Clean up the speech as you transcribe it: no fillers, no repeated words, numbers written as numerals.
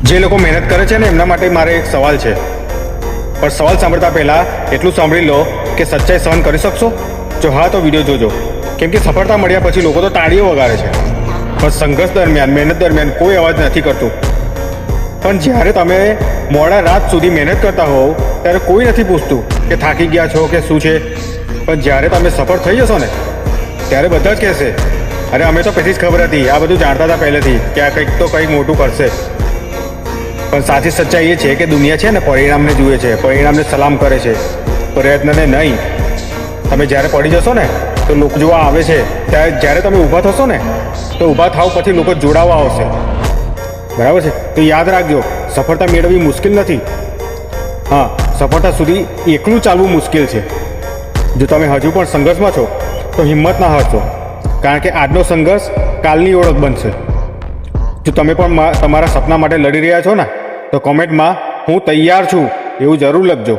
જે લોકો મહેનત કરે છે ને એમના માટે મારે એક સવાલ છે, પણ સવાલ સાંભળતા પહેલાં એટલું સાંભળી લો કે સચ્ચાઈ સહન કરી શકશો? જો હા તો વિડીયો જોજો, કેમ કે સફળતા મળ્યા પછી લોકો તો તાળીઓ વગાડે છે, પણ સંઘર્ષ દરમિયાન, મહેનત દરમિયાન કોઈ અવાજ નથી કરતું. પણ જ્યારે તમે મોડા રાત સુધી મહેનત કરતા હોવ ત્યારે કોઈ નથી પૂછતું કે થાકી ગયા છો કે શું છે. પણ જ્યારે તમે સફળ થઈ જશો ને ત્યારે બધા જ કહેશે, અરે અમે તો પહેલી જ ખબર હતી, આ બધું જાણતા હતા પહેલેથી કે આ કંઈક તો કંઈક મોટું કરશે. પણ સાચી સચ્ચાઈ એ છે કે દુનિયા છે ને પરિણામને જુએ છે, પરિણામને સલામ કરે છે, પ્રયત્નને નહીં. તમે જ્યારે પડી જશો ને તો લોકો જોવા આવે છે, જ્યારે તમે ઊભા થશો ને તો ઊભા થાવ પછી લોકો જોડાવા આવશે. બરાબર છે? તો યાદ રાખજો, સફળતા મેળવવી મુશ્કેલ નથી. હા, સફળતા સુધી એકલું ચાલવું મુશ્કેલ છે. જો તમે હજુ પણ સંઘર્ષમાં છો તો હિંમત ના હારશો, કારણ કે આજનો સંઘર્ષ કાલની ઓળખ બનશે. જો તમે પણ તમારા સપના માટે લડી રહ્યા છો ને તો કોમેન્ટમાં હું તૈયાર છું એવું જરૂર લખજો.